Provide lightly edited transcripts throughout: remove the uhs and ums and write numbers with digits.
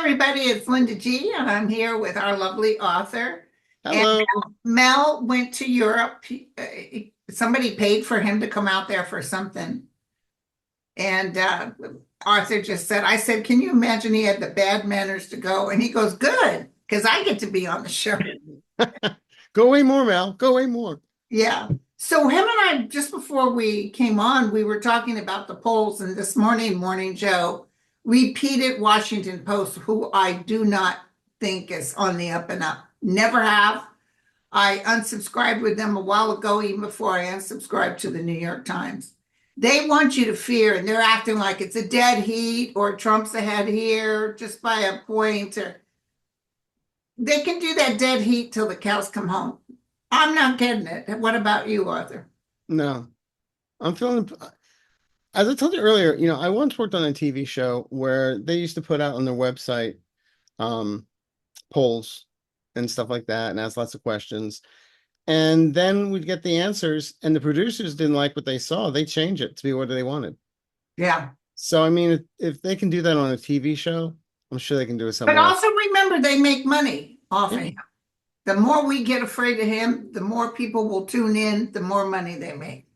everybody, it's Linda G, and I'm here with our lovely author. And Hello. Mel went to Europe. Somebody paid for him to come out there for something. And Arthur just said, I said, can you imagine he had the bad manners to go? And he goes, good, because I get to be on the show. Go away more, Mel. Go away more. Yeah. So him and I, just before we came on, we were talking about the polls, and this morning, Morning Joe repeated Washington Post, who I do not think is on the up and up. Never have. I unsubscribed with them a while ago, even before I unsubscribed to the New York Times. They want you to fear, and they're acting like it's a dead heat or Trump's ahead here just by a point. Or they can do that dead heat till the cows come home. I'm not getting it. What about you, Arthur? No, I'm feeling, as I told you earlier, I once worked on a TV show where they used to put out on their website um, polls and stuff like that and ask lots of questions. And then we'd get the answers, and the producers didn't like what they saw. They change it to be what they wanted. Yeah. So, I mean, if they can do that on a TV show, I'm sure they can do it But somewhere else. also remember, they make money off of Yeah. him. The more we get afraid of him, the more people will tune in, the more money they make.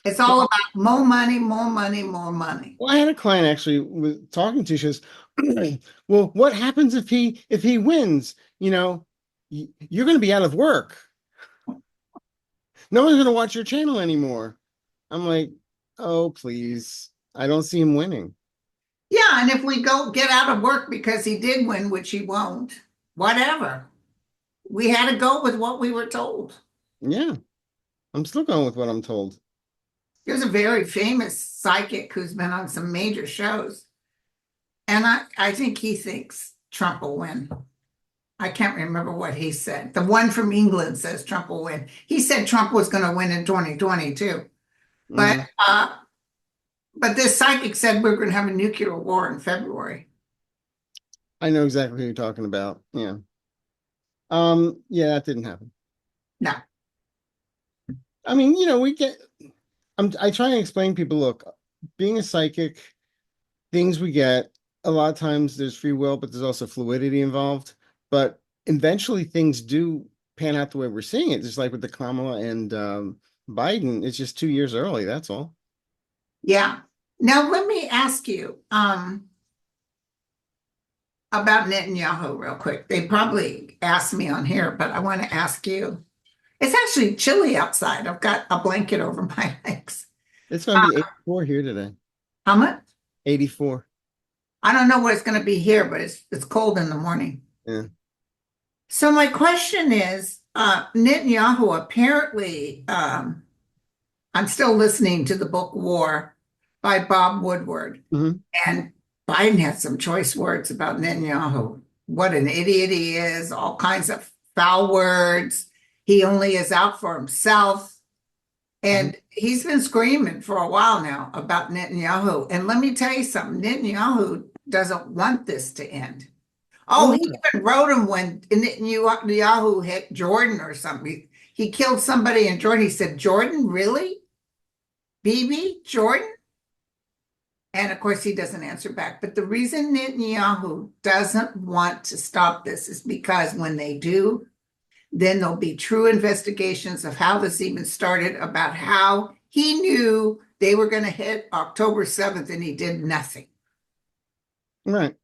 It's all Well, about more money, more money, more money. I had a client actually was talking to. She goes, "Well, what happens if he wins? You're going to be out of work. No one's going to watch your channel anymore." I'm like, "Oh, please! I don't see him winning." Yeah, and if we go get out of work because he did win, which he won't, whatever. We had to go with what we were told. Yeah, I'm still going with what I'm told. There's a very famous psychic who's been on some major shows, and I think he thinks Trump will win. I can't remember what he said. The one from England says Trump will win. He said Trump was going to win in 2022. But Mhm. uh, but this psychic said we're going to have a nuclear war in February. I know exactly who you're talking about. Yeah. Yeah, that didn't happen. No. I mean, we get. I try and explain to people, look, being a psychic, things we get, a lot of times there's free will, but there's also fluidity involved. But eventually things do pan out the way we're seeing it, just like with the Kamala and Biden. It's just 2 years early, that's all. Yeah. Now let me ask you about Netanyahu real quick. They probably asked me on here, but I want to ask you. It's actually chilly outside. I've got a blanket over my legs. It's going Uh, to be 84 here today. how much? 84. I don't know what it's going to be here, but it's cold in the morning. Yeah. So my question is, Netanyahu apparently, I'm still listening to the book War by Bob Woodward, Hmm. and Biden had some choice words about Netanyahu. What an idiot he is, all kinds of foul words. He only is out for himself. Hmm. And he's been screaming for a while now about Netanyahu. And let me tell you something, Netanyahu doesn't want this to end. Oh, Oh, he no. even wrote him when Netanyahu hit Jordan or something. He killed somebody in Jordan. He said, Jordan, really? Bibi, Jordan? And of course, he doesn't answer back. But the reason Netanyahu doesn't want to stop this is because when they do, then there'll be true investigations of how this even started, about how he knew they were going to hit October 7th and he did nothing. Right.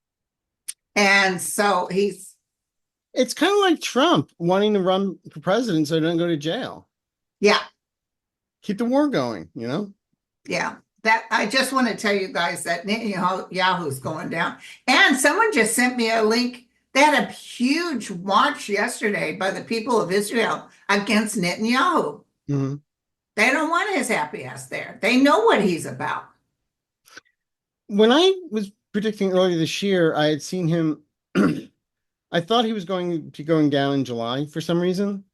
And so It's kind of like Trump wanting to run for president so he doesn't go to jail. yeah, Keep the war going. yeah. That I just want to tell you guys that Netanyahu's going down. And someone just sent me a link. They had a huge march yesterday by the people of Israel against Netanyahu. Hmm. They don't want his happy ass there. They know what he's about. When I was predicting earlier this year, I had seen him. I thought he was going to be going down in July for some reason.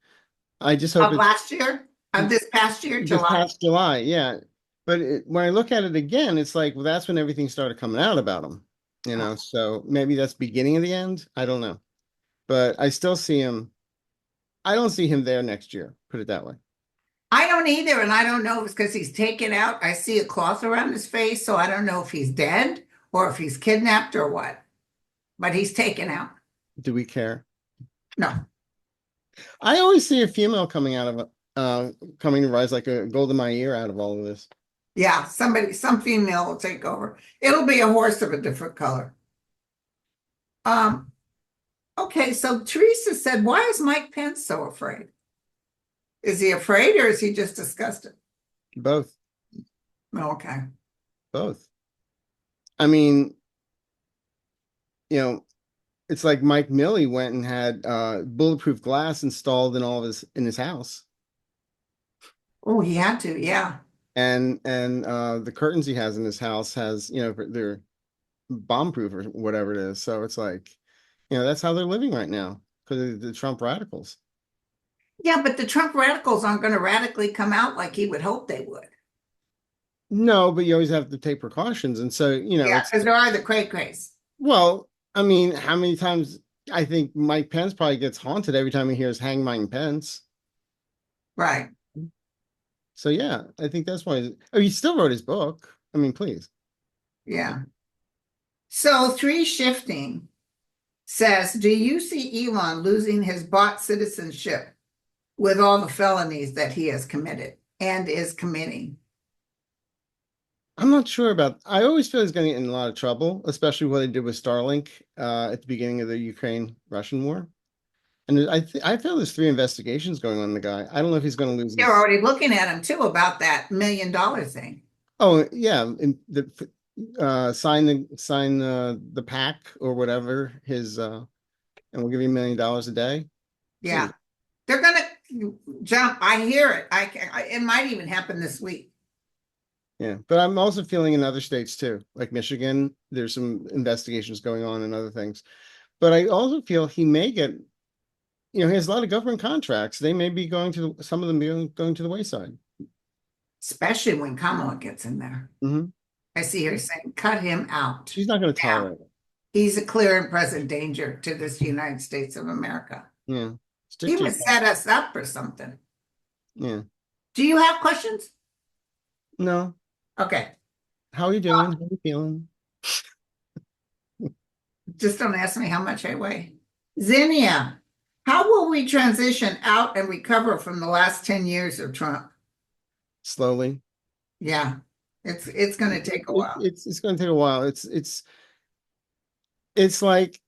I just hope Of it's last year, of this past year, this July. past July. Yeah. But when I look at it again, it's like, well, that's when everything started coming out about him. So maybe that's beginning of the end. I don't know. But I still see him. I don't see him there next year, put it that way. I don't either, and I don't know if it's because he's taken out. I see a cloth around his face, so I don't know if he's dead or if he's kidnapped or what. but he's taken out. Do we care? No. I always see a female coming out of coming to rise like a gold in my ear out of all of this. Yeah, some female will take over. It'll be a horse of a different color. Okay, so Teresa said, why is Mike Pence so afraid? Is he afraid or is he just disgusted? Both. Okay. Both. I mean, it's like Mike Milley went and had bulletproof glass installed in his house. Oh, he had to, yeah. And the curtains he has in his house has, they're bomb proof or whatever it is. So it's like, that's how they're living right now because of the Trump radicals. Yeah, but the Trump radicals aren't going to radically come out like he would hope they would. No, but you always have to take precautions. And so, Yeah, because there are the cray-crays. Well, I mean, how many times I think Mike Pence probably gets haunted every time he hears hang Mike Pence. Right. So yeah, I think that's why. Oh, he still wrote his book. I mean, please. Yeah. So 3 Shifting says, do you see Elon losing his bot citizenship with all the felonies that he has committed and is committing? I'm not sure about. I always feel he's going to get in a lot of trouble, especially what they did with Starlink at the beginning of the Ukraine-Russian war. And I feel there's 3 investigations going on the guy. I don't know if he's going to lose. They're already looking at him too about that $1 million thing. Oh yeah, sign the pack or whatever his and we'll give you $1 million a day. Yeah, they're gonna jump. I hear it. It might even happen this week. Yeah, but I'm also feeling in other states too, like Michigan. There's some investigations going on and other things. But I also feel he may get, he has a lot of government contracts. They may be some of them going to the wayside. Especially when Kamala gets in there. Mm-hmm. I see her saying, cut him out. She's not going to tolerate it. He's a clear and present danger to this United States of America. Yeah. He would set us up for something. Yeah. Do you have questions? No. Okay. How are you doing? How are you feeling? Just don't ask me how much I weigh. Zinnia, how will we transition out and recover from the last 10 years of Trump? Slowly. Yeah, it's going to take a while. It's going to take a while. It's like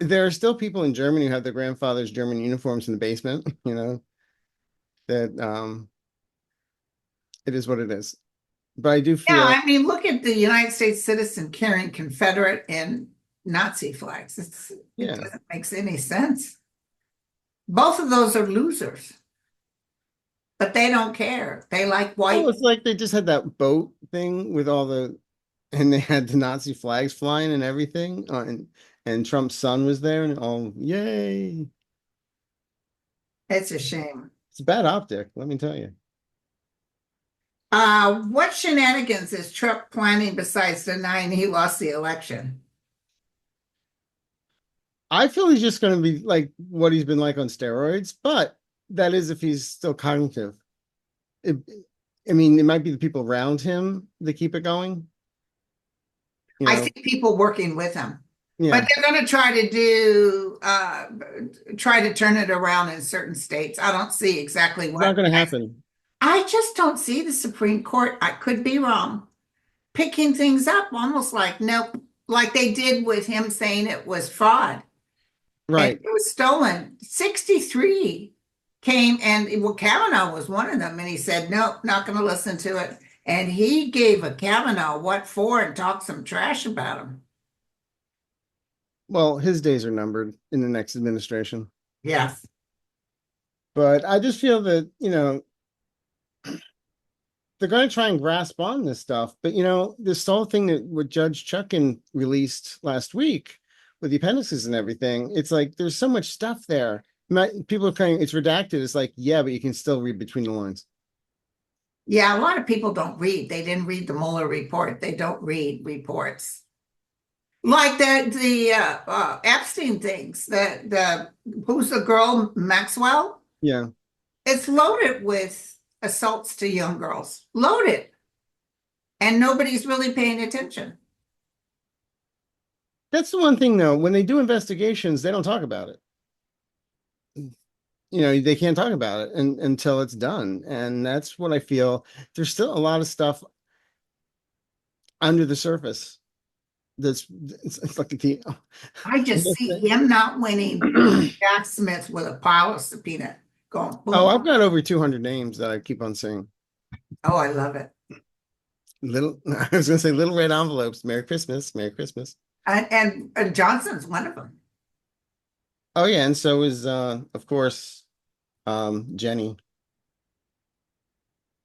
there are still people in Germany who have their grandfather's German uniforms in the basement, that it is what it is. But I do feel. Yeah, I mean, look at the United States citizen carrying Confederate and Nazi flags. It doesn't make any sense. Both of those are losers. But they don't care. They like white. Oh, it's like they just had that boat thing with and they had the Nazi flags flying and everything. And Trump's son was there and yay. It's a shame. It's a bad optic, let me tell you. What shenanigans is Trump planning besides denying he lost the election? I feel he's just going to be like what he's been like on steroids, but that is if he's still cognitive. I mean, it might be the people around him that keep it going. I see people working with him. Yeah. But they're going to try to turn it around in certain states. I don't see exactly what. It's not going to happen. I just don't see the Supreme Court, I could be wrong, picking things up almost like, nope, like they did with him saying it was fraud. Right. And it was stolen. 63 came and Kavanaugh was one of them. And he said, nope, not going to listen to it. And he gave a Kavanaugh what for and talked some trash about him. Well, his days are numbered in the next administration. Yes. But I just feel that, they're going to try and grasp on this stuff. But, this whole thing that what Judge Chuckin released last week with the appendices and everything, it's like there's so much stuff there. People are saying it's redacted. It's like, yeah, but you can still read between the lines. Yeah, a lot of people don't read. They didn't read the Mueller report. They don't read reports. Like the Epstein things, who's the girl, Maxwell? Yeah. It's loaded with assaults to young girls. Loaded. And nobody's really paying attention. That's the one thing though, when they do investigations, they don't talk about it. They can't talk about it until it's done. And that's what I feel. There's still a lot of stuff under the surface. It's like the I just see him not winning Jack Smith with a pile of subpoena going Oh, boom. I've got over 200 names that I keep on saying. Oh, I love it. I was gonna say little red envelopes. Merry Christmas, Merry Christmas. And Johnson's one of them. Oh yeah, and so is of course Jenny.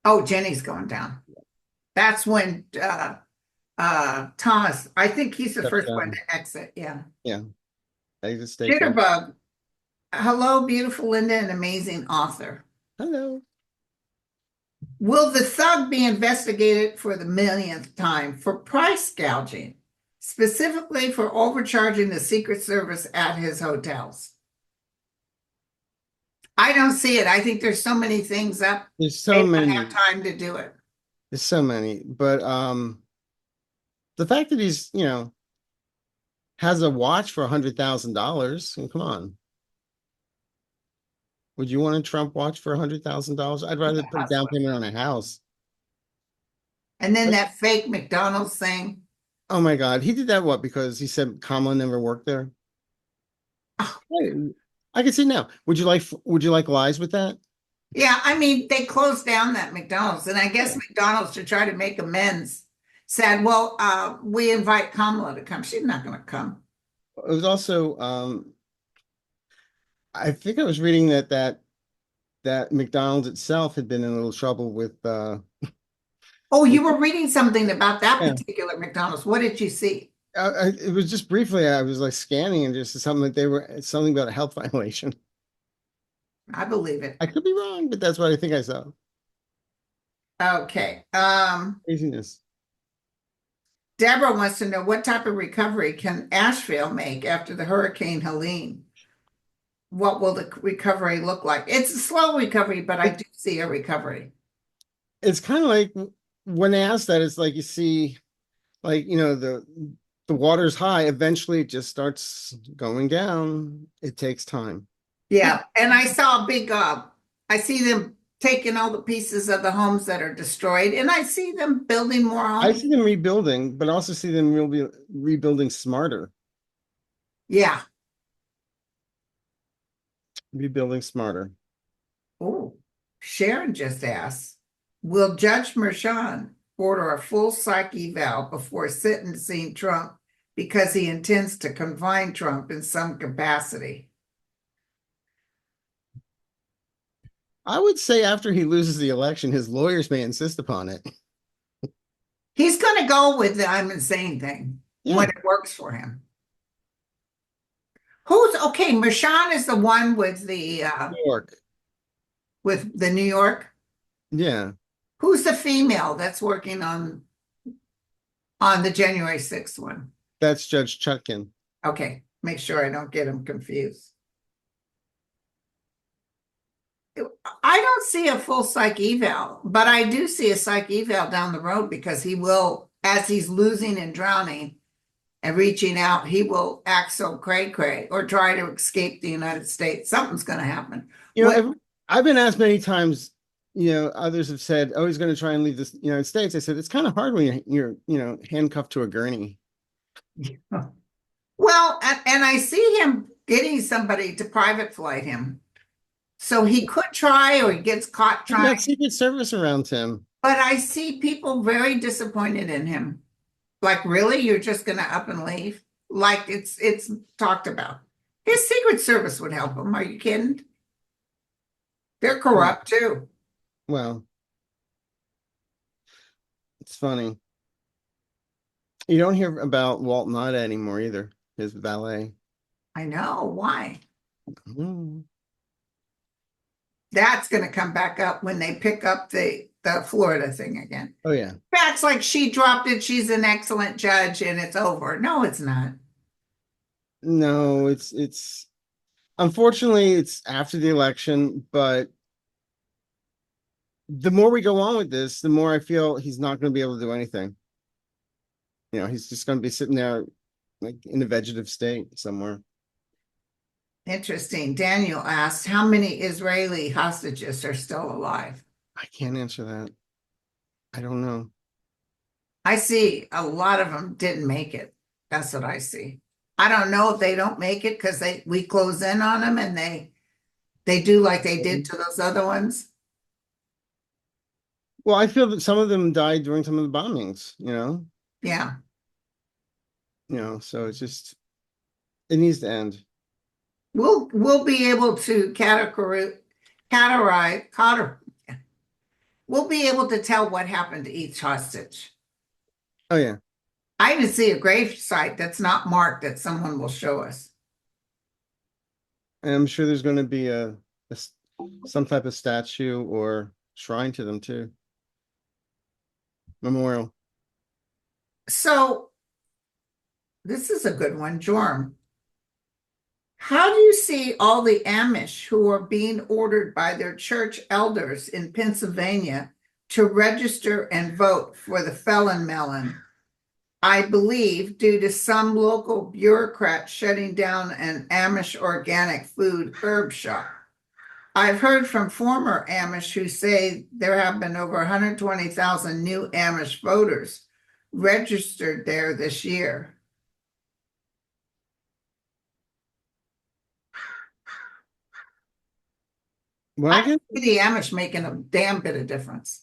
Oh, Jenny's going down. That's when Thomas, I think he's the Stepped first one down. to exit. Yeah. Yeah, exit station. Jitterbug. Hello, beautiful Linda, an amazing author. Hello. Will the thug be investigated for the millionth time for price gouging, specifically for overcharging the Secret Service at his hotels? I don't see it. I think there's so many things up. There's They so don't many. have time to do it. There's so many. But the fact that he's, has a watch for $100,000, come on. Would you want a Trump watch for $100,000? I'd rather put a down payment on a house. And then that fake McDonald's thing. Oh my God. He did that what? Because he said Kamala never worked there? I can see now. Would you like lies with that? Yeah, I mean, they closed down that McDonald's, and I guess McDonald's, to try to make amends, said, well, we invite Kamala to come. She's not going to come. It was also I think I was reading that McDonald's itself had been in a little trouble with Oh, you were reading something about that yeah. particular McDonald's. What did you see? It was just briefly, I was like scanning and just something that something about a health violation. I believe it. I could be wrong, but that's what I think I saw. Okay. Craziness. Deborah wants to know, what type of recovery can Asheville make after the Hurricane Helene? What will the recovery look like? It's a slow recovery, but I do see a recovery. It's kind of like when they ask that, it's like you see, like, the water's high. Eventually, it just starts going down. It takes time. Yeah, and I saw a big, I see them taking all the pieces of the homes that are destroyed, and I see them building more I homes. see them rebuilding, but also see them rebuilding smarter. Yeah. Rebuilding smarter. Oh, Sharon just asked, will Judge Merchan order a full psych eval before sentencing Trump because he intends to confine Trump in some capacity? I would say after he loses the election, his lawyers may insist upon it. He's going to go with the I'm insane thing when it works for him. Who's okay? Merchan is the one with the New York. with the New York. Yeah. Who's the female that's working on the January 6th one? That's Judge Chutkin. Okay, make sure I don't get him confused. I don't see a full psych eval, but I do see a psych eval down the road because he will, as he's losing and drowning and reaching out, he will act so cray-cray or try to escape the United States. Something's going to happen. I've been asked many times, others have said, oh, he's going to try and leave the United States. I said, it's kind of hard when you're handcuffed to a gurney. Well, and I see him getting somebody to private flight him. So he could try, or he gets caught trying. He's got Secret Service around him. But I see people very disappointed in him. Like, really? You're just going to up and leave? Like it's talked about. His Secret Service would help him. Are you kidding? They're corrupt too. Well, it's funny. You don't hear about Walt Nada anymore either, his valet. I know. Why? Mm. That's going to come back up when they pick up the Florida thing again. Oh, yeah. That's like she dropped it. She's an excellent judge and it's over. No, it's not. No, it's unfortunately it's after the election, but the more we go on with this, the more I feel he's not going to be able to do anything. He's just going to be sitting there like in a vegetative state somewhere. Interesting. Daniel asked, how many Israeli hostages are still alive? I can't answer that. I don't know. I see a lot of them didn't make it. That's what I see. I don't know if they don't make it because we close in on them and they do like they did to those other ones. Well, I feel that some of them died during some of the bombings, Yeah. So it's just it needs to end. We'll be able to we'll be able to tell what happened to each hostage. Oh yeah. I even see a grave site that's not marked that someone will show us. And I'm sure there's going to be some type of statue or shrine to them too. Memorial. So this is a good one, Jorm. How do you see all the Amish who are being ordered by their church elders in Pennsylvania to register and vote for the felon melon? I believe due to some local bureaucrat shutting down an Amish organic food herb shop. I've heard from former Amish who say there have been over 120,000 new Amish voters registered there this year. Well, I see the Amish making a damn bit of difference.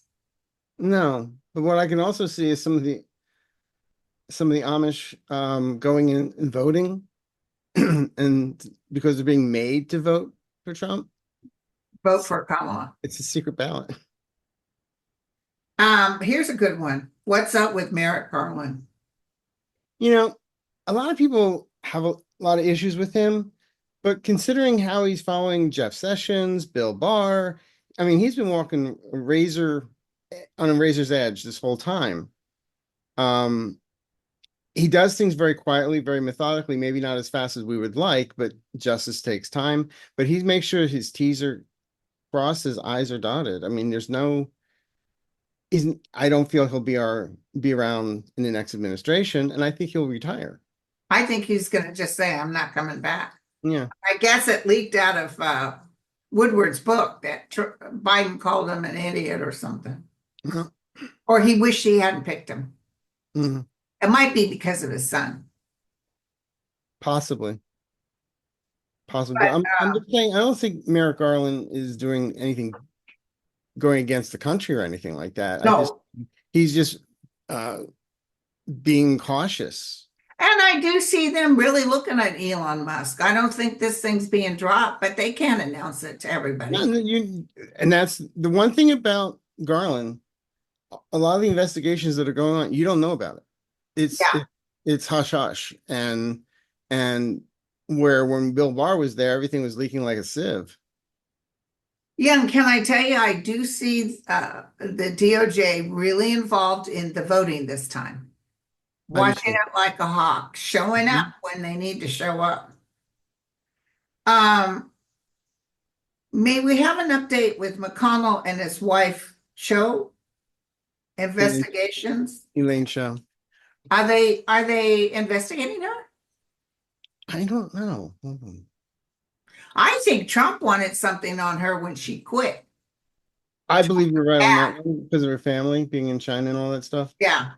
no, but what I can also see is some of the Amish going in and voting, and because they're being made to vote for Trump. Vote for Kamala. It's a secret ballot. Here's a good one. What's up with Merrick Garland? A lot of people have a lot of issues with him, but considering how he's following Jeff Sessions, Bill Barr, I mean, he's been walking on a razor's edge this whole time. He does things very quietly, very methodically, maybe not as fast as we would like, but justice takes time. But he makes sure his T's are crossed, his I's are dotted. I mean, I don't feel he'll be around in the next administration, and I think he'll retire. I think he's going to just say, I'm not coming back. Yeah. I guess it leaked out of Woodward's book that Biden called him an idiot or something. Mhm. Or he wished he hadn't picked him. Mhm. It might be because of his son. Possibly. But, I'm just saying, I don't think Merrick Garland is doing anything going against the country or anything like that. no. He's just being cautious. And I do see them really looking at Elon Musk. I don't think this thing's being dropped, but they can't announce it to everybody. And that's the one thing about Garland. A lot of the investigations that are going on, you don't know about it. It's hush hush, and where when Bill Barr was there, everything was leaking like a sieve. Yeah, and can I tell you, I do see the DOJ really involved in the voting this time. Watching it like a hawk, showing up when they need to show up. May we have an update with McConnell and his wife, Cho? Investigations? Elaine Chao. Are they investigating her? I don't know. I think Trump wanted something on her when she quit. I believe you're right on that one because of her family being in China and all that stuff. Yeah.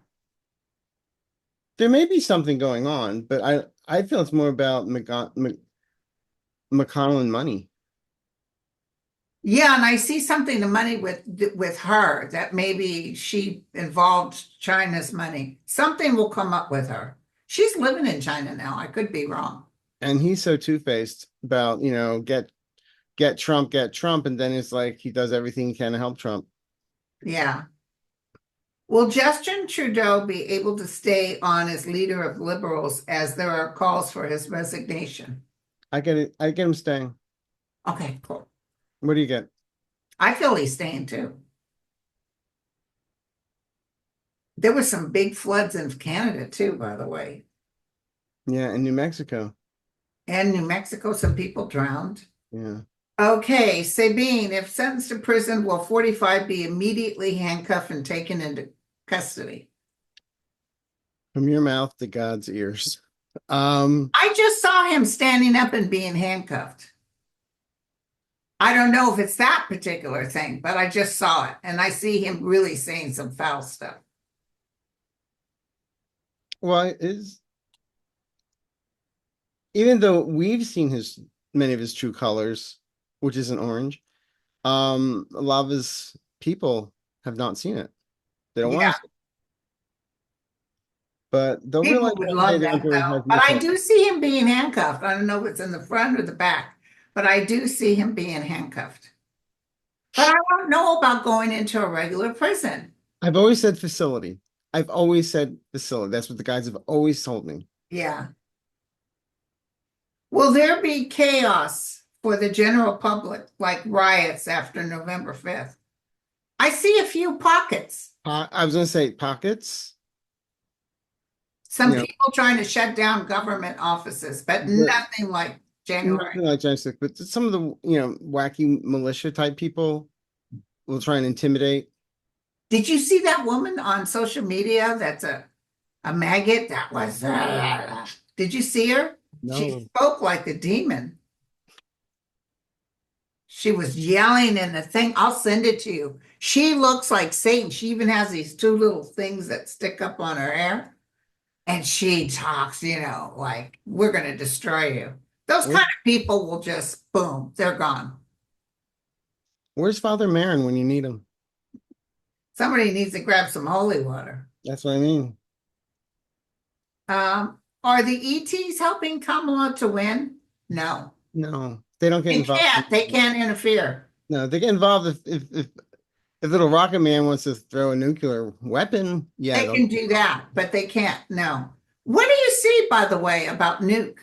There may be something going on, but I feel it's more about McConnell and money. Yeah, and I see something the money with her that maybe she involved China's money. Something will come up with her. She's living in China now. I could be wrong. And he's so two-faced about, get Trump, and then it's like he does everything he can to help Trump. Yeah. Will Justin Trudeau be able to stay on as leader of Liberals as there are calls for his resignation? I get it. I get him staying. Okay, cool. What do you get? I feel he's staying too. There were some big floods in Canada too, by the way. Yeah, in New Mexico. And New Mexico, some people drowned. Yeah. Okay, Sabine, if sentenced to prison, will 45 be immediately handcuffed and taken into custody? From your mouth to God's ears. I just saw him standing up and being handcuffed. I don't know if it's that particular thing, but I just saw it and I see him really saying some foul stuff. Well, is even though we've seen his many of his true colors, which isn't orange, a lot of his people have not seen it. They don't want Yeah, to see it. But they'll people realize would one day love the that emperor though. has But no I color. do see him being handcuffed. I don't know if it's in the front or the back, but I do see him being handcuffed. But I don't know about going into a regular prison. I've always said facility. I've always said facility. That's what the guys have always told me. Yeah. Will there be chaos for the general public, like riots after November 5th? I see a few pockets. I was going to say pockets, Some you know, people trying to shut down government offices, but but nothing like January. nothing like January 6th. But some of the, wacky militia type people will try and intimidate. Did you see that woman on social media that's a maggot? That was, did you see her? She No. spoke like a demon. She was yelling in the thing. I'll send it to you. She looks like Satan. She even has these two little things that stick up on her hair. And she talks, like, we're going to destroy you. Those Where, kind of people will just, boom, they're gone. where's Father Marin when you need him? Somebody needs to grab some holy water. That's what I mean. Are the ETs helping Kamala to win? No. No, they don't get They involved. can't. They can't interfere. No, they get involved if little Rocket Man wants to throw a nuclear weapon. Yeah, They they'll. can do that, but they can't. No. What do you see, by the way, about the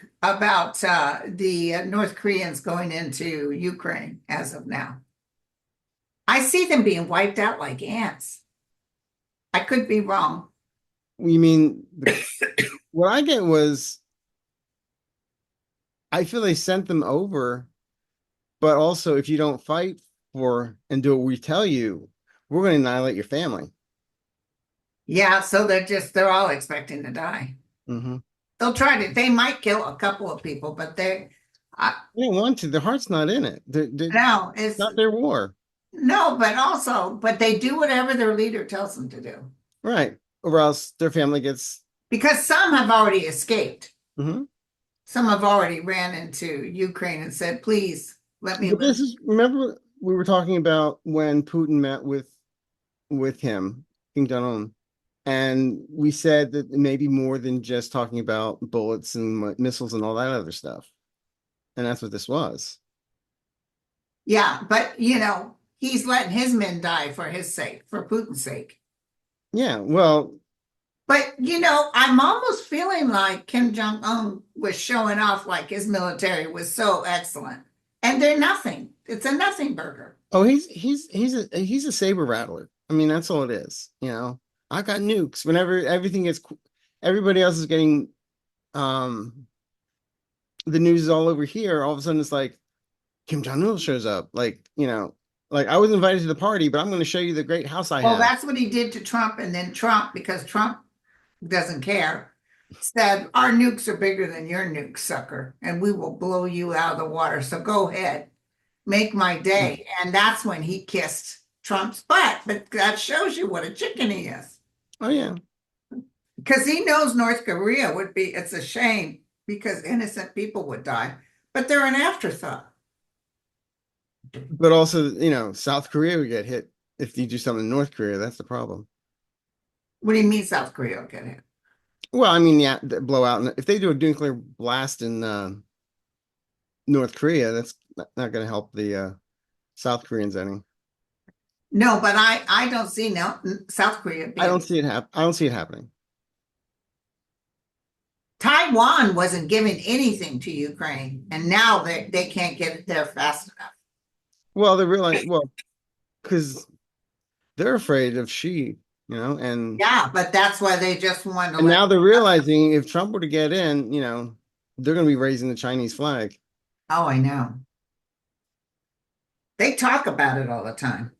North Koreans going into Ukraine as of now? I see them being wiped out like ants. I could be wrong. You mean what I get was I feel they sent them over, but also if you don't fight for and do what we tell you, we're going to annihilate your family. Yeah, so they're all expecting to die. Hmm. They'll try to, they might kill a couple of people, but I, They don't want to. Their heart's not in it. They're no, it's not their war, no, but they do whatever their leader tells them to do. right? Or else their family gets. Because some have already escaped. Mhm. Some have already ran into Ukraine and said, please let me But live. this is remember we were talking about when Putin met with him, Kim Jong-un, and we said that it may be more than just talking about bullets and missiles and all that other stuff, and that's what this was. Yeah, but he's letting his men die for his sake, for Putin's sake. Yeah, well, But I'm almost feeling like Kim Jong-un was showing off like his military was so excellent. And they're nothing. It's a nothing burger. oh, he's a saber rattler. I mean, that's all it is. I got nukes. Whenever everybody else is getting um the news is all over here. All of a sudden, it's like Kim Jong Il shows up. Like I was invited to the party, but I'm going to show you the great house I Well, have. that's what he did to Trump. And then Trump, because Trump doesn't care, said, our nukes are bigger than your nukes, sucker, and we will blow you out of the water. So go ahead, make my day. And that's when he kissed Trump's butt. But that shows you what a chicken he is. Oh yeah, Because he knows North Korea it's a shame because innocent people would die, but they're an afterthought. but also South Korea would get hit if you do something in North Korea. That's the problem. What do you mean South Korea will get hit? Well, I mean, yeah, the blowout. If they do a nuclear blast in North Korea, that's not going to help the South Koreans any. No, but I don't see now South Korea I being. don't see it I don't see it happening. Taiwan wasn't giving anything to Ukraine, and now they can't get it there fast enough. Well, they realize because they're afraid of Xi, and Yeah, but that's why they just want to and let. now they're realizing if Trump were to get in, they're going to be raising the Chinese flag. Oh, I know. They talk about it all the time.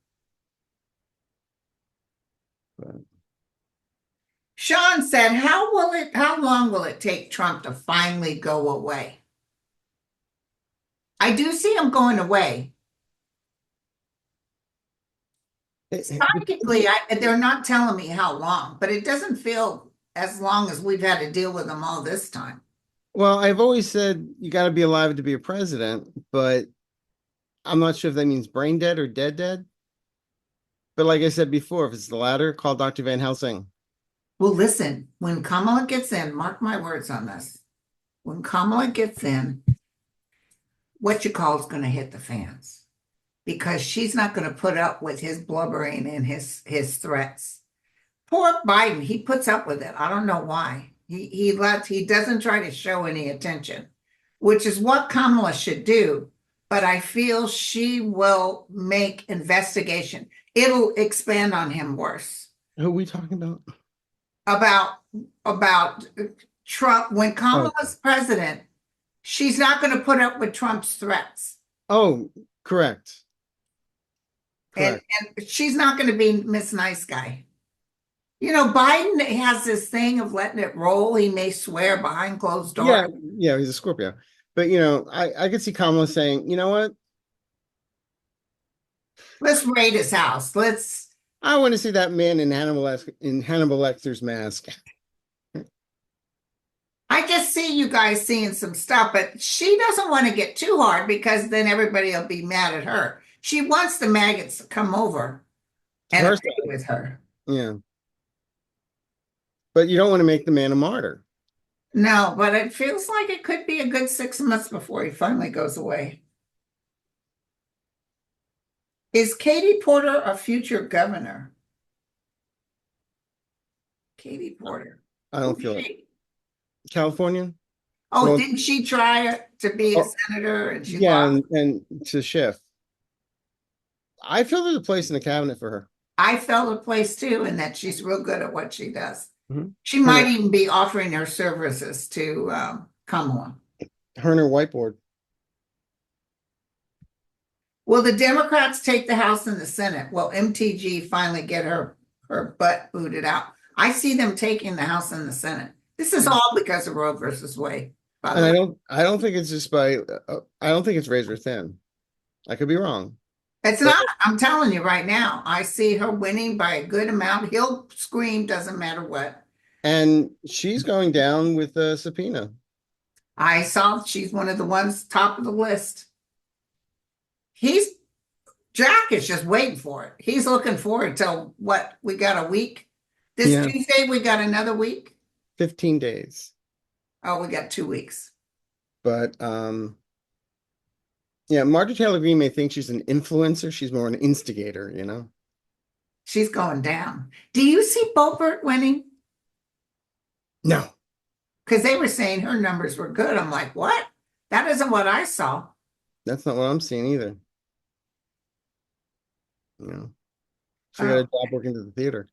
But Sean said, how long will it take Trump to finally go away? I do see him going away. Psychically, they're not telling me how long, but it doesn't feel as long as we've had to deal with them all this time. Well, I've always said you got to be alive to be a president, but I'm not sure if that means brain dead or dead dead. But like I said before, if it's the latter, call Dr. Van Helsing. Well, listen, when Kamala gets in, mark my words on this. When Kamala gets in, what you call is going to hit the fans because she's not going to put up with his blubbering and his threats. Poor Biden, he puts up with it. I don't know why. He doesn't try to show any attention, which is what Kamala should do. But I feel she will make investigation. It'll expand on him worse. Who are we talking about? About Trump. When Kamala's president, she's not going to put up with Trump's threats. Oh, correct. And she's not going to be Miss Nice Guy. You know, Biden has this thing of letting it roll. He may swear behind closed doors. Yeah, he's a Scorpio. But I could see Kamala saying, you know what? Let's raid his house. I want to see that man in Hannibal Lecter's mask. I just see you guys seeing some stuff, but she doesn't want to get too hard because then everybody will be mad at her. She wants the maggots to come over and agree with her. Yeah. But you don't want to make the man a martyr. No, but it feels like it could be a good 6 months before he finally goes away. Is Katie Porter a future governor? Katie Porter. I don't feel it. Californian? Oh, well, didn't she try to be a senator? And she lost? And to shift. I feel there's a place in the cabinet for her. I felt a place too, and that she's real good at what she does. Mm-hmm. She might even be offering her services to Kamala. Her and her whiteboard. Will the Democrats take the House and the Senate? Will MTG finally get her butt booted out? I see them taking the House and the Senate. This is all because of Roe versus Wade. And I don't think it's just I don't think it's razor thin. I could be wrong. It's not. I'm telling you right now. I see her winning by a good amount. He'll scream, doesn't matter what. And she's going down with a subpoena. I saw she's one of the ones top of the list. Jack is just waiting for it. He's looking forward till what? We got a week. This Tuesday, we got another week. 15 days. Oh, we got 2 weeks. But yeah, Marjorie Taylor Greene may think she's an influencer. She's more an instigator, She's going down. Do you see Boebert winning? No. Because they were saying her numbers were good. I'm like, what? That isn't what I saw. That's not what I'm seeing either. She got a job working at the theater.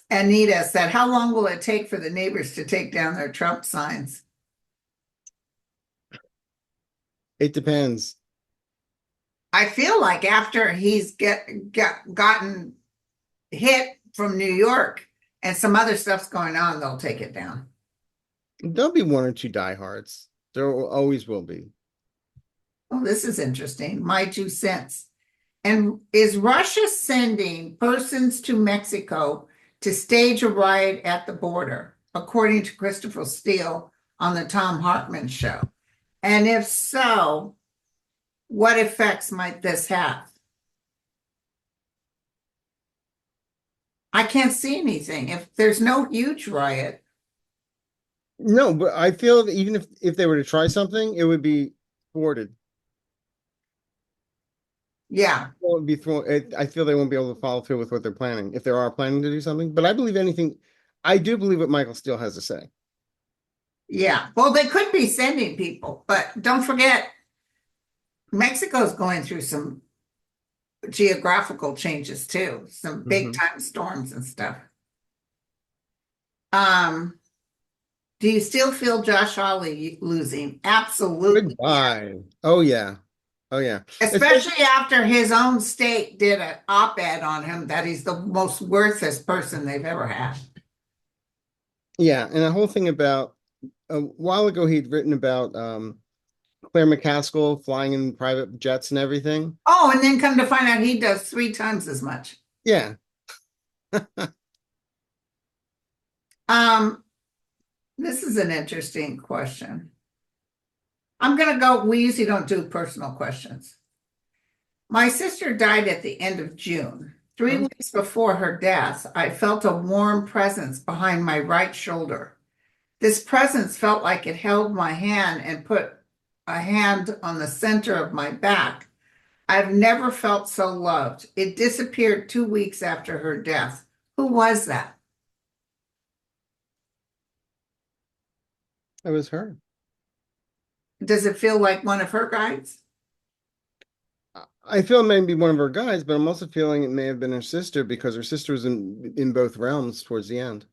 Anita said, how long will it take for the neighbors to take down their Trump signs? It depends. I feel like after he's gotten hit from New York and some other stuff's going on, they'll take it down. There'll be one or two diehards. There always will be. Oh, this is interesting. My 2 cents. And is Russia sending persons to Mexico to stage a riot at the border, according to Christopher Steele on the Thom Hartmann show? And if so, what effects might this have? I can't see anything. If there's no huge riot. No, but I feel that even if they were to try something, it would be thwarted. Yeah. I feel they won't be able to follow through with what they're planning if they are planning to do something. But I do believe what Michael Steele has to say. Yeah. Well, they could be sending people, but don't forget, Mexico's going through some geographical changes too, some big time storms and stuff. Do you still feel Josh Hawley losing? Absolutely. Goodbye. Oh yeah. Oh yeah. Especially after his own state did an op-ed on him that he's the most worthless person they've ever had. Yeah, and the whole thing about a while ago he'd written about Claire McCaskill flying in private jets and everything. Oh, and then come to find out he does 3 times as much. Yeah. Um, this is an interesting question. I'm gonna go, we usually don't do personal questions. My sister died at the end of June. 3 weeks before her death, I felt a warm presence behind my right shoulder. This presence felt like it held my hand and put a hand on the center of my back. I've never felt so loved. It disappeared 2 weeks after her death. Who was that? It was her. Does it feel like one of her guides? I feel it may be one of her guys, but I'm also feeling it may have been her sister because her sister was in both realms towards the end.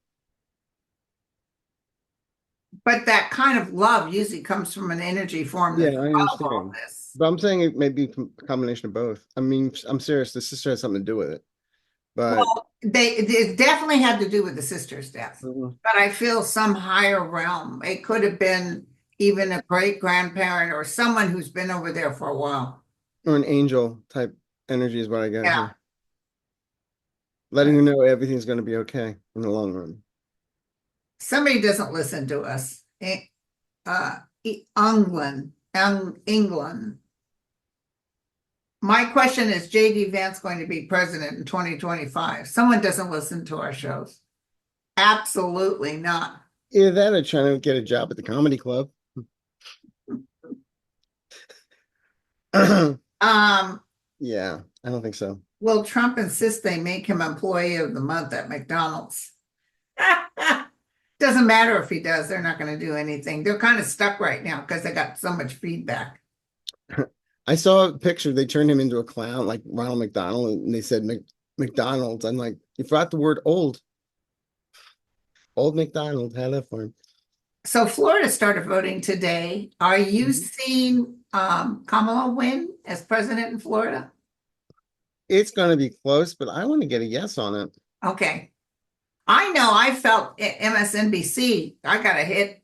But that kind of love usually comes from an energy form that's Yeah, I above all understand. this. But I'm saying it may be a combination of both. I mean, I'm serious. The sister has something to do with it. But Well, it definitely had to do with the sister's death, Mhm. but I feel some higher realm. It could have been even a great grandparent or someone who's been over there for a while. or an angel type energy is what I get Yeah. here. Letting you know everything's going to be okay in the long run. Somebody doesn't listen to us. England, England. My question is J.D. Vance going to be president in 2025? Someone doesn't listen to our shows. Absolutely not. Either that or trying to get a job at the comedy club. Um, Yeah, I don't think so. will Trump insist they make him employee of the month at McDonald's? Doesn't matter if he does, they're not going to do anything. They're kind of stuck right now because they got so much feedback. I saw a picture. They turned him into a clown, like Ronald McDonald, and they said McDonald's. I'm like, you forgot the word old. Old McDonald had that for him. So Florida started voting today. Are you Mhm. seeing Kamala win as president in Florida? It's going to be close, but I want to get a yes on it. Okay. I know I felt at MSNBC, I got a hit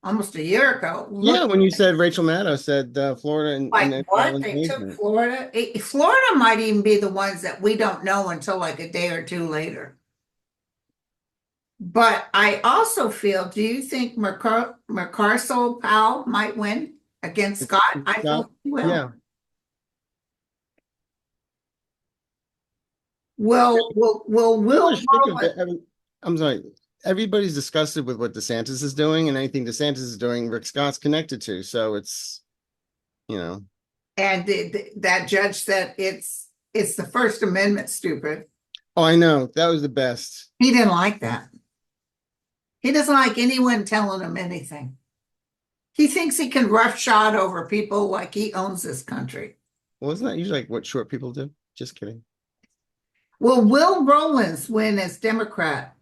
almost a year ago. Yeah, Look, when you said Rachel Maddow said Florida like and what? Garland They took engagement. Florida. Florida might even be the ones that we don't know until like a day or two later. But I also feel, do you think McCarcel Powell might win against Scott? I Scott, feel he will. yeah. Will People are sick of Rowland, I'm sorry. Everybody's disgusted with what DeSantis is doing, and anything DeSantis is doing, Rick Scott's connected to. So it's, you know, and that judge said it's the First Amendment, stupid. oh, I know. That was the best. He didn't like that. He doesn't like anyone telling him anything. He thinks he can roughshod over people like he owns this country. Well, isn't that usually like what short people do? Just kidding. Will Rowlands win as Democrat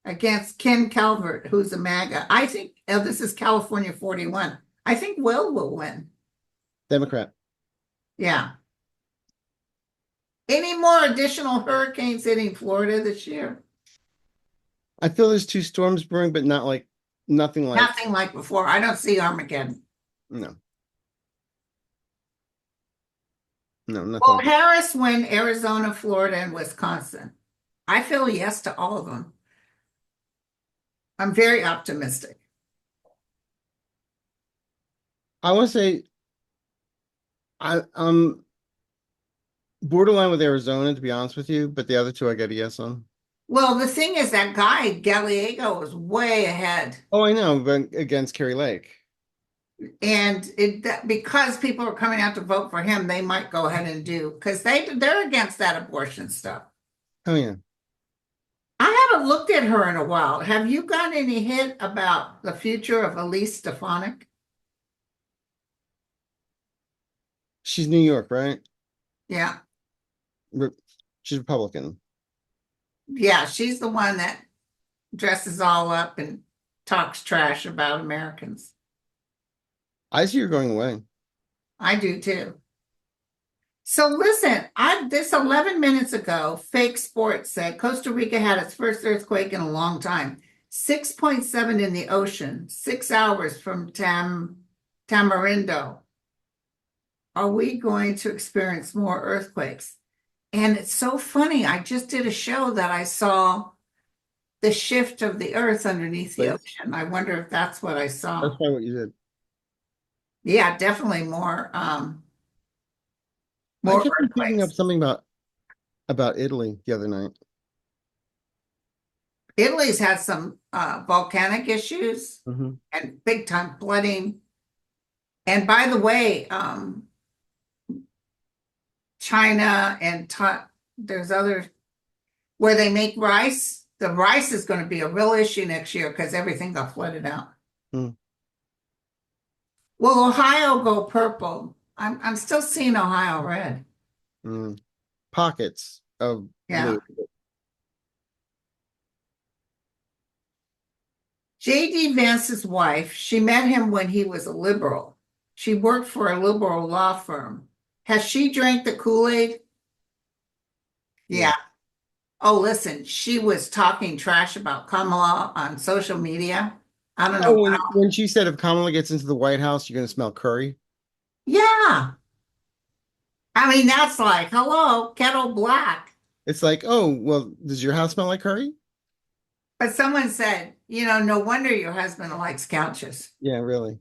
against Ken Calvert, who's a MAGA? I think this is California 41. I think Will win. Democrat. Yeah. Any more additional hurricanes hitting Florida this year? I feel there's two storms brewing, but not like nothing like Nothing like before. I don't see Armageddon. no. No, nothing Will like that. Harris win Arizona, Florida, and Wisconsin? I feel yes to all of them. I'm very optimistic. I want to say I'm borderline with Arizona, to be honest with you, but the other two I got a yes on. Well, the thing is that guy, Gallego, was way ahead. Oh, I know, but against Kerry Lake. And because people are coming out to vote for him, they might go ahead and do because they're against that abortion stuff. Oh yeah. I haven't looked at her in a while. Have you got any hint about the future of Elise Stefanik? She's New York, right? Yeah. Re- She's Republican. Yeah, she's the one that dresses all up and talks trash about Americans. I see her going away. I do too. So listen, this 11 minutes ago, Fake Sports said Costa Rica had its first earthquake in a long time. 6.7 in the ocean, 6 hours from Tamarindo. Are we going to experience more earthquakes? And it's so funny. I just did a show that I saw the shift of the earth underneath the Place. ocean. I wonder if that's what I saw. That's probably what you did. Yeah, definitely more I more kept on thinking earthquakes. up something about Italy the other night. Italy's had some volcanic issues Hmm. and big time flooding. And by the way, China and there's other where they make rice. The rice is going to be a real issue next year because everything got flooded out. Mm. Will Ohio go purple? I'm still seeing Ohio red. Mm. Pockets of Yeah. blue. J.D. Vance's wife, she met him when he was a liberal. She worked for a liberal law firm. Has she drank the Kool-Aid? Yeah. Yeah. Oh, listen, she was talking trash about Kamala on social media. I don't know Oh, how. when she said if Kamala gets into the White House, you're gonna smell curry. Yeah. I mean, that's like, hello, kettle black. It's like, oh, well, does your house smell like curry? But someone said, no wonder your husband likes couches. Yeah, really.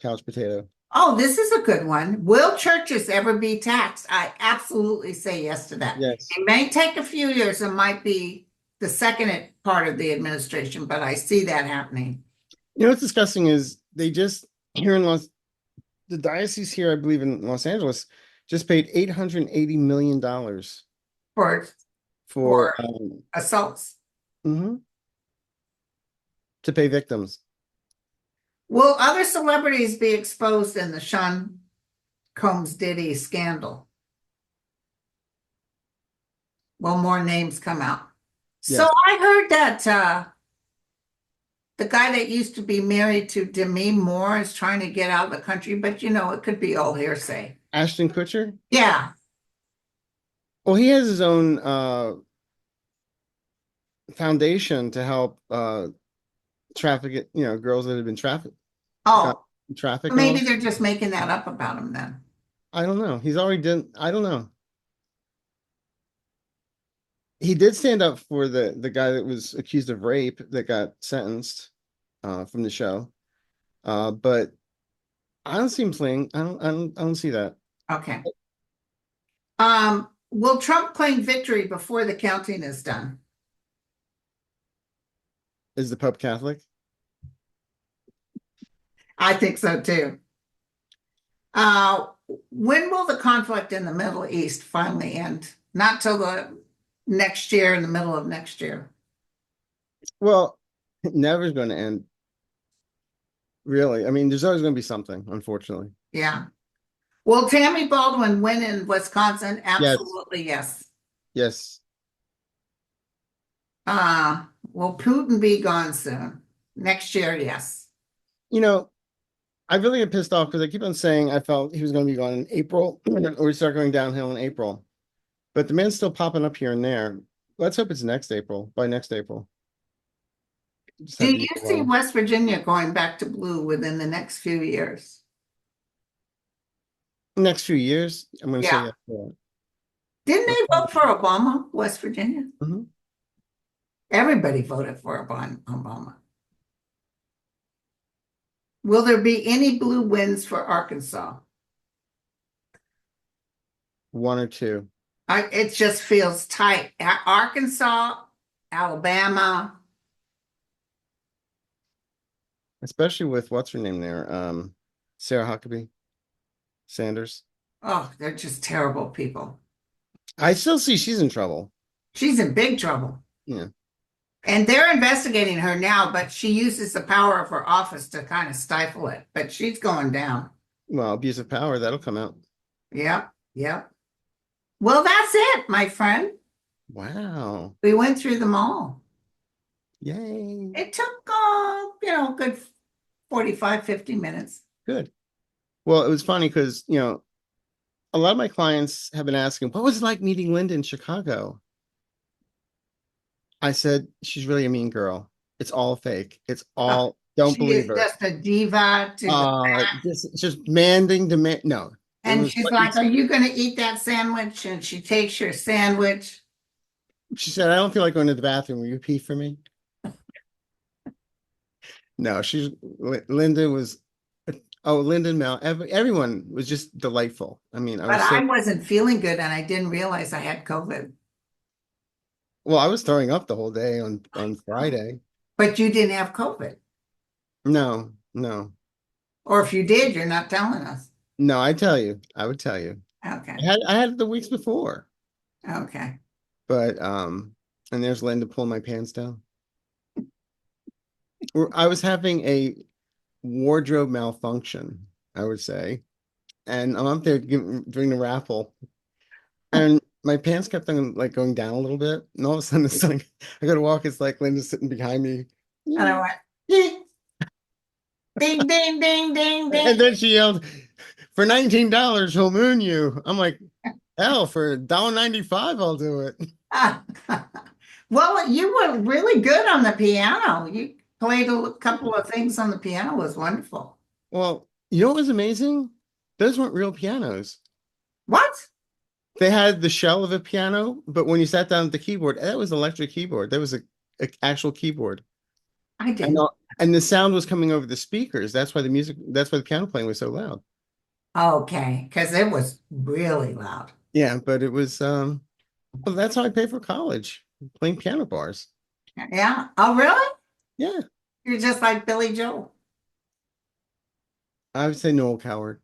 Couch potato. Oh, this is a good one. Will churches ever be taxed? I absolutely say yes to that. Yes. It may take a few years. It might be the second part of the administration, but I see that happening. You know what's disgusting is they just here in the diocese here, I believe in Los Angeles, just paid $880 million For for for assaults. mhm, to pay victims. Will other celebrities be exposed in the Sean Combs Diddy scandal? Will more names come out? So Yes. I heard that the guy that used to be married to Demi Moore is trying to get out of the country, but it could be all hearsay. Ashton Kutcher? Yeah. Well, he has his own foundation to help traffic it, girls that have been Oh, trafficked and maybe all. they're just making that up about him then. I don't know. He's already done, I don't know. He did stand up for the guy that was accused of rape that got sentenced from the show. But I don't see him playing. I don't see that. Okay. Will Trump claim victory before the counting is done? Is the Pope Catholic? I think so too. Uh, when will the conflict in the Middle East finally end? Not till the next year, in the middle of next year. Well, it never's going to end. Really. I mean, there's always going to be something, unfortunately. Yeah. Will Tammy Baldwin win in Wisconsin? Yes. Absolutely, yes. Yes. Will Putin be gone soon? Next year, yes. You know, I really get pissed off because I keep on saying I felt he was going to be gone in April or we start going downhill in April. But the man's still popping up here and there. Let's hope it's next April, by next April. Just Do have you the see West Virginia going back to blue within the next few years? next few years. I'm going to say Yeah. yes to that. Didn't they vote for Obama, West Virginia? Mhm. Everybody voted for Obama. Will there be any blue wins for Arkansas? One or two. It just feels tight. Arkansas, Alabama. Especially with what's her name there? Sarah Huckabee Sanders. Oh, they're just terrible people. I still see she's in trouble. She's in big trouble. Yeah. And they're investigating her now, but she uses the power of her office to kind of stifle it. But she's going down. Well, abuse of power, that'll come out. Yep, yep. Well, that's it, my friend. Wow. We went through them all. Yay. It took, a good 45, 50 minutes. Good. Well, it was funny because, a lot of my clients have been asking, what was it like meeting Linda in Chicago? I said, she's really a mean girl. It's all fake. It's all, don't She believe is her. just a diva to the Just demanding demand. No, it and was she's what you like, "Are said. you going to eat that sandwich?" And she takes your sandwich. She said, I don't feel like going to the bathroom. Will you pee for me? No, Linda was, oh, Linda and Mel, everyone was just delightful. I mean, I But was so, I wasn't feeling good and I didn't realize I had COVID. well, I was throwing up the whole day on Friday. But you didn't have COVID. No, no, Or if you did, you're not telling us. no, I would tell you. Okay. I had it the weeks before, Okay. but, and there's Linda pulling my pants down. I was having a wardrobe malfunction, I would say. And I'm up there doing the raffle, and my pants kept on like going down a little bit, and all of a sudden it's like I go to walk, it's like Linda's sitting behind me, And I went, "Ding, ding, ding, ding, ding." and then she yelled, "For $19, he'll moon you." I'm like, hell, for $1.95, I'll do it. Well, you were really good on the piano. You played a couple of things on the piano. It was wonderful. Well, you know what was amazing? Those weren't real pianos. What? They had the shell of a piano, but when you sat down at the keyboard, that was electric keyboard. That was a actual keyboard. I And, didn't. and the sound was coming over the speakers. That's why the piano playing was so loud. Okay, because it was really loud. Yeah, but it was well, that's how I pay for college, playing piano bars. Yeah. Oh, really? Yeah, You're just like Billy Joel. I would say Noel Coward,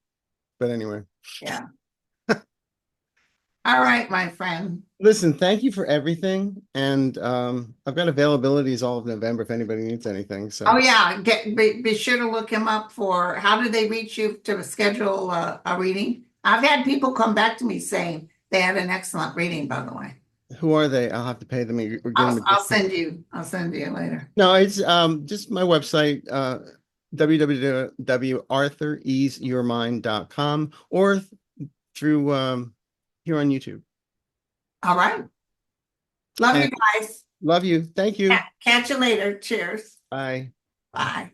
but anyway. Yeah. All right, my friend. Listen, thank you for everything. And I've got availabilities all of November if anybody needs anything. Oh So yeah, be sure to look him up for how do they reach you to schedule a reading? I've had people come back to me saying they had an excellent reading, by the way. who are they? I'll have to pay them or give them a discount. I'll send you later. No, it's just my website, www.arthureaseyourmind.com or through here on YouTube. All right. Love you And guys. love you. Thank you. Catch you later. Cheers. Bye. Bye.